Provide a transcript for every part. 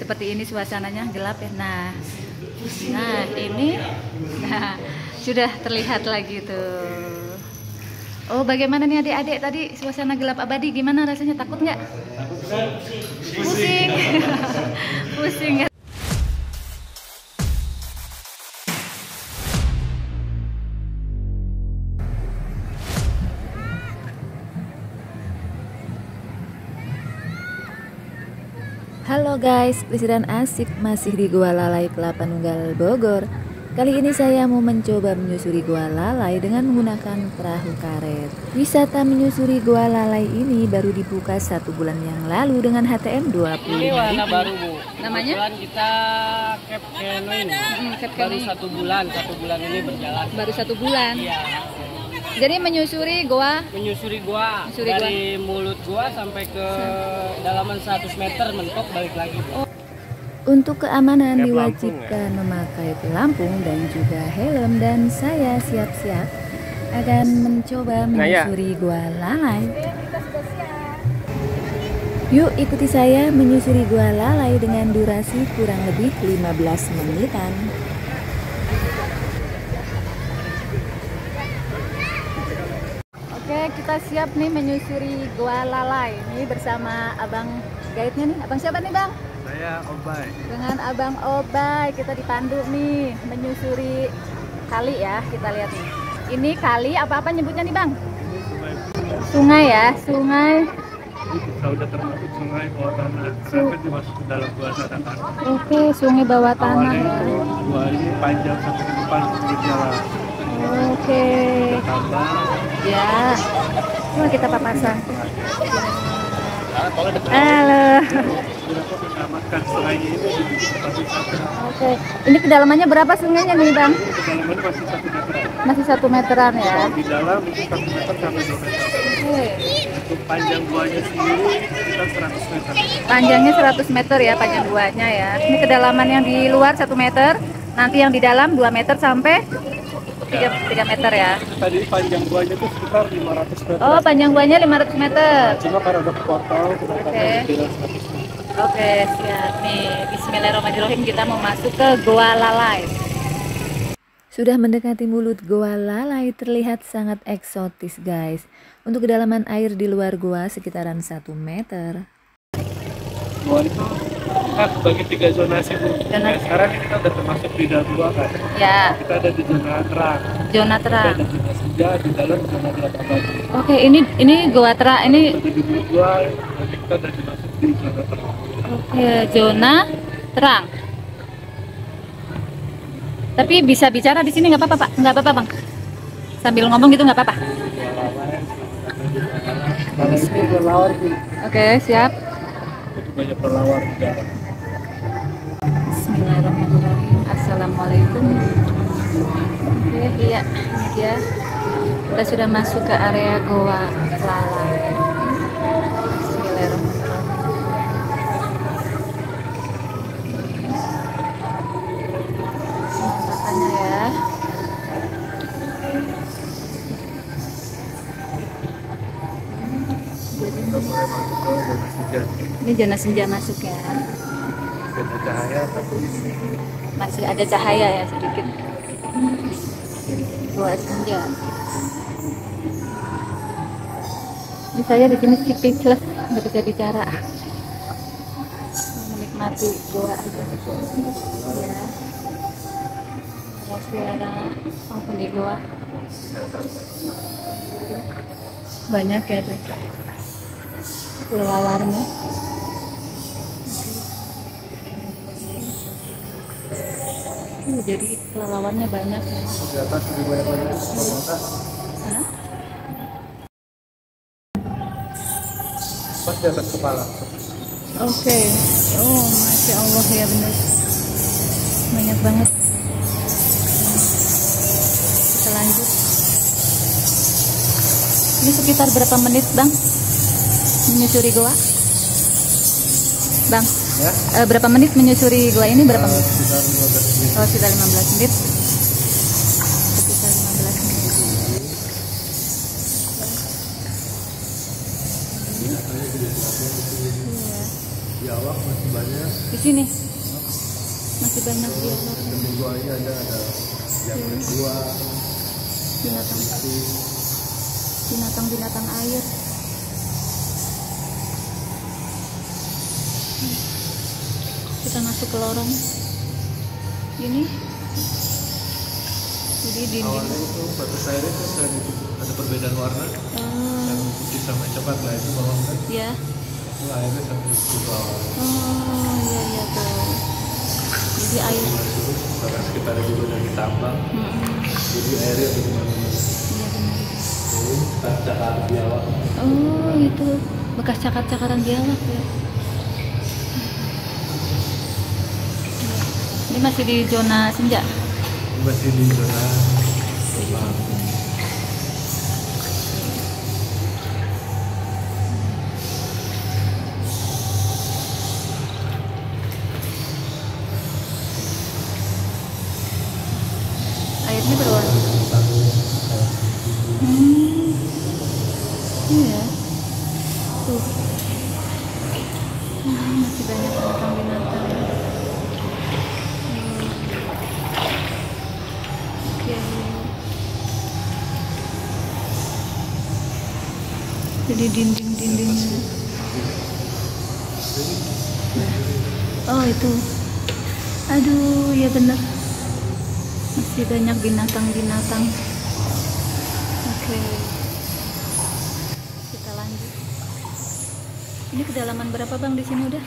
seperti ini suasananya, gelap ya. Nah ini sudah terlihat lagi tuh. Oh, bagaimana nih adik-adik tadi suasana gelap abadi, gimana rasanya, takut nggak? Pusing. Pusing ya. Halo guys, Presiden asik masih di Gua Lalai Kelapa Nunggal Bogor. Kali ini saya mau mencoba menyusuri Gua Lalai dengan menggunakan perahu karet. Wisata menyusuri Gua Lalai ini baru dibuka 1 bulan yang lalu dengan HTM 20. Ini warna baru, Bu. Namanya? Kebetulan kita Cap Canoeing. Baru 1 bulan, 1 bulan ini berjalan. Baru 1 bulan. Iya. Jadi menyusuri gua. Menyusuri gua dari mulut gua sampai ke dalaman 100 meter, mentok balik lagi. Bu. Untuk keamanan diwajibkan memakai pelampung dan juga helm, dan saya siap-siap akan mencoba menyusuri Gua Lalai. Yuk ikuti saya menyusuri Gua Lalai dengan durasi kurang lebih 15 menitan. Oke, kita siap nih menyusuri Gua Lalai. Ini bersama abang guide-nya nih. Abang siapa nih, Bang? Saya Obay. Dengan Abang Obay kita dipandu nih menyusuri kali ya, kita lihat nih. Ini kali apa nyebutnya nih, Bang? Ini Sungai ya, sungai. Ini udah termasuk sungai bawah tanah. Sampai dimasuk ke dalam gua tanah kan. Oke, sungai bawah tanah Awalnya ya. itu gua ini panjang sampai ke depan sedikit jalan. Oke. Tambah. Ya. Wah, kita papasan. Kalau dekat Halo. berapa mengamankan sungainya ini dibikin tempat wisata. Oke. Ini kedalamannya berapa sungainya nih, Bang? Kedalaman masih 1 meter. Masih 1 meteran ya. Di dalam itu 1 meter sampai 2 meter. Oke. Untuk panjang guanya sendiri kita 100 meter. Panjangnya 100 meter ya, panjang guanya ya. Ini kedalaman yang di luar 1 meter, nanti yang di dalam 2 meter sampai 3 meter ya. Tadi panjang guanya itu sekitar 500 meter. Oh, panjang guanya 500 meter. Cuma karena udah kepotong, kita Oke. bilang 100 meter. Oke, siap nih. Bismillahirrahmanirrahim, kita mau masuk ke Gua Lalai. Sudah mendekati mulut Gua Lalai, terlihat sangat eksotis guys. Untuk kedalaman air di luar gua sekitaran 1 meter. Gua itu kan bagi 3 zonasi, Bu. Nah, sekarang ini kita udah termasuk di dalam gua kan. Ya, Kita ada di zona terang. zona Kita terang. ada zona senja, di dalam zona gelap abadi. Oke, ini gua terang, ini Untuk di mulut gua, nanti kita udah dimasuk di zona terang. oke, zona terang. Tapi bisa bicara di sini nggak apa-apa, Pak? Nggak apa-apa, Bang. Sambil ngomong gitu nggak apa-apa. Karena ini berlawar, Bu. Oke, siap. Jadi banyak berlawar di dalam. Bismillahirrahmanirrahim. Assalamualaikum. Oke, iya, ini dia. Kita sudah masuk ke area Gua Lalai. Bismillahirrahmanirrahim. Penampakannya ya. Kita mulai masuk ke zona senja. Ini zona senja masuk ya. Zona cahaya, tapi Masih ada cahaya ya sedikit. Gua senja. Ini saya di sini speechless, nggak bisa bicara. Menikmati gua aja. Ya. Masih ada penghuni gua. Banyak ya tuh. Kelelawarnya. Jadi kelelawannya banyak ya. di atas lebih banyak-banyak. Hah? Pas di atas kepala. Oke. Oh, Masya Allah ya, benar. Banyak banget. Kita lanjut. Ini sekitar berapa menit, Bang? Menyusuri gua? Bang, Ya? berapa menit menyusuri gua ini? Berapa menit? Sekitar 15 menit. Oh, sekitar 15 menit. Sekitar 15 menit. Iya. biawak masih banyak. Di sini masih banyak biawak. Di guanya ada jangkrik gua, binatang air. Kita masuk ke lorong ini. Jadi dinding. Awalnya itu batas airnya kan ada perbedaan warna. Yang putih sama coklat lah itu bawang kan. Ya. Itu airnya sampai ke bawah. Oh iya tuh. Jadi air. Karena sekitarnya juga udah ditambang. Jadi airnya udah kemana-mana. Iya benar. Ini cakar biawak. Oh itu bekas cakar-cakaran biawak ya. Ini masih di zona senja. Ini masih di zona malam. Airnya berwarna. Iya. Tuh. Masih banyak binatang-binatang. Jadi dinding-dindingnya. Oh itu. Aduh, ya benar. Masih banyak binatang-binatang. Oke. Kita lanjut. Ini kedalaman berapa Bang di sini udah?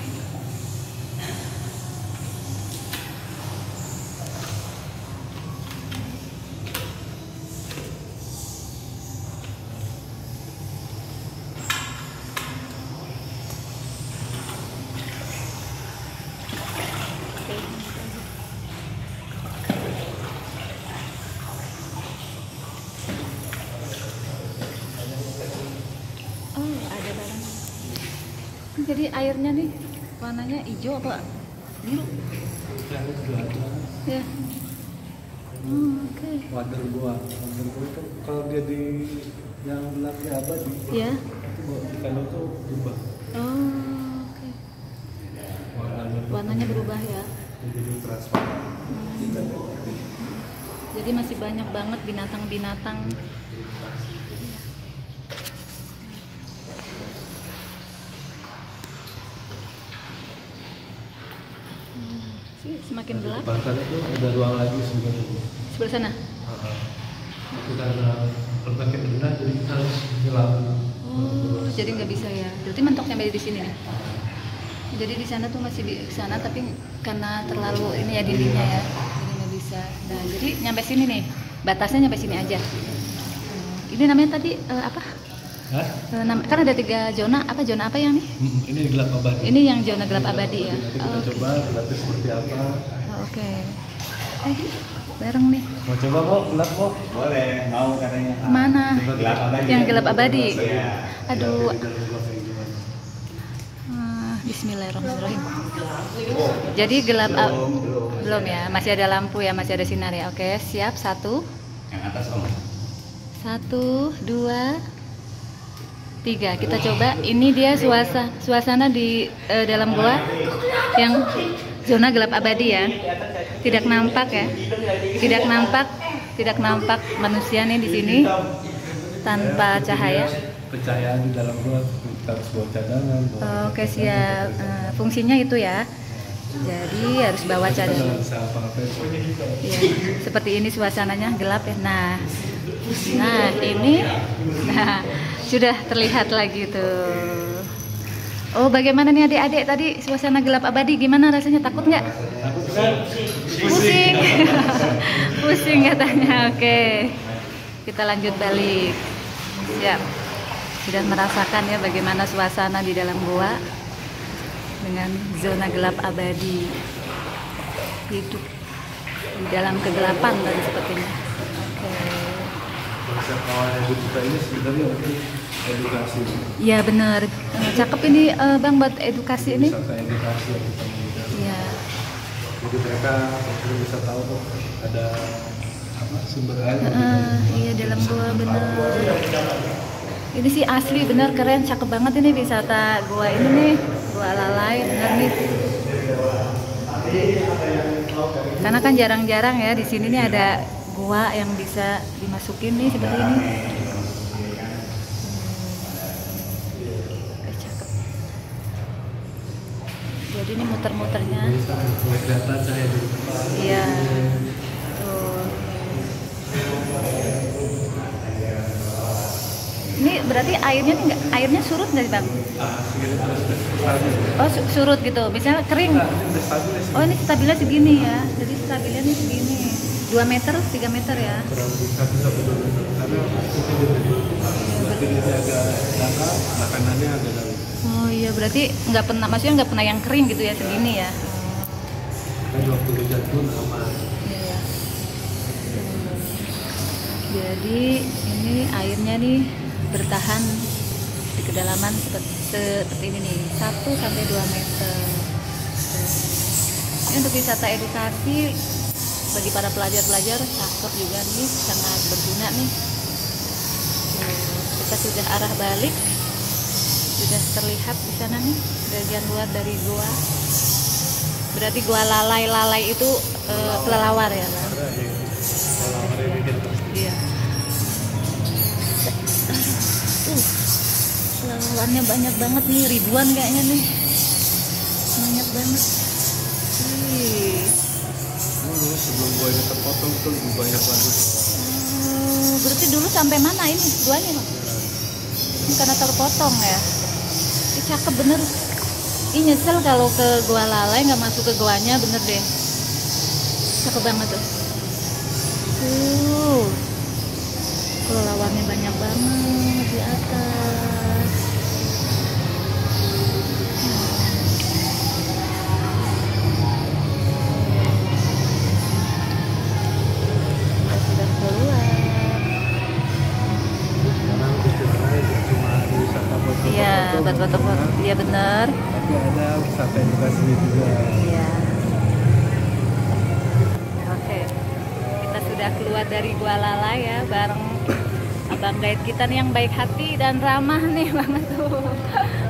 Oh, ada barang. Jadi airnya nih warnanya hijau apa biru? Ya. Oke. Water gua itu kalau dia di yang gelapnya abadi. Ya. Itu kalau tuh berubah. Oh, oke. Warnanya berubah ya. Jadi transparan. Jadi masih banyak banget binatang-binatang. Semakin gelap. Depan sana tuh ada ruang lagi sebenarnya. Sebelah sana. Itu karena berbagai benda jadi kita harus nyelam. Oh, jadi nggak bisa ya. Berarti mentok sampai di sini nih. Jadi di sana tuh masih di sana, tapi karena terlalu ini ya dindingnya ya, jadi nggak bisa. Nah, jadi nyampe sini nih. Batasnya nyampe sini aja. Ini namanya tadi apa? Hah? Kan ada 3 zona. Apa zona apa yang nih? Ini gelap abadi. Ini yang zona gelap abadi ya. Nanti kita Oh, coba gelapnya seperti apa. Oke. Bareng nih. Mau coba mau gelap mau? Boleh, mau katanya. Mana? Gelap abadi. Yang gelap abadi. Iya. Aduh. Dari dalam gelap kayak gimana? Bismillahirrahmanirrahim. Jadi gelap belum ya, masih ada lampu ya, masih ada sinar ya. Oke, siap. 1, Yang atas om. 1, 2, 3. Kita coba. Ini dia suasana di dalam gua yang zona gelap abadi ya. Tidak nampak ya. Tidak nampak manusia nih di sini tanpa cahaya. Pencahayaan di dalam gua kita harus bawa cadangan. Oke, siap. Fungsinya itu ya. Jadi harus bawa Kita cadangan. nggak bisa apa-apain. Ya, seperti ini suasananya gelap ya. Nah ini, sudah terlihat lagi tuh. Oh, bagaimana nih adik-adik tadi suasana gelap abadi? Gimana rasanya? Takut nggak? Pusing, pusing katanya. Oke, kita lanjut balik. Siap. Sudah merasakan ya bagaimana suasana di dalam gua dengan zona gelap abadi, hidup di dalam kegelapan dan sepertinya. Oke. Konsep awalnya kita ini sebenarnya untuk edukasi. Iya benar. Cakep ini Bang buat edukasi ini. Wisata edukasi yang kita menggunakan. Iya. Jadi mereka bisa tahu tuh ada apa sumber air. Iya dalam gua benar. Ini sih asli benar keren, cakep banget ini wisata gua ini nih. Gua Gua Lalai, bener nih. Karena kan jarang-jarang ya di sini nih ada gua yang bisa dimasukin nih seperti ini. Cakep. Jadi ini muter-muternya. Iya. Tuh. Ini berarti airnya nih airnya surut nggak sih Bang? Oh surut gitu, misalnya kering. Oh ini stabilnya segini ya, jadi stabilnya ini segini. 2 meter, 3 meter ya. Oh iya berarti nggak pernah, maksudnya nggak pernah yang kering gitu ya segini ya. Iya. Jadi ini airnya nih bertahan di kedalaman seperti ini nih, 1 sampai 2 meter. Ini untuk wisata edukasi bagi para pelajar-pelajar, cakep juga nih, sangat berguna nih. Kita sudah arah balik, sudah terlihat di sana nih bagian luar dari gua. Berarti Gua Lalai itu kelelawar ya Bang? Iya. Kelelawarnya banyak banget nih, ribuan kayaknya nih, banyak banget. Sebelum gua ini terpotong tuh lebih banyak lagi. Berarti dulu sampai mana ini guanya Bang? Ini karena terpotong ya. Ini cakep bener. Ini nyesel kalau ke Gua Lalai nggak masuk ke guanya, bener deh. Cakep banget tuh. Kelelawarnya banyak banget di atas. Kita sudah keluar. Iya, buat foto-foto. Iya bener. Tapi ada wisata edukasi juga. Iya. Oke. Kita sudah keluar dari Gua Lalai ya, bareng abang guide kita nih yang baik hati dan ramah nih banget tuh.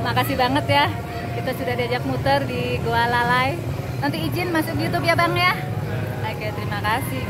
Makasih banget ya. Kita sudah diajak muter di Gua Lalai. Nanti izin masuk YouTube ya Bang ya. Oke, terima kasih.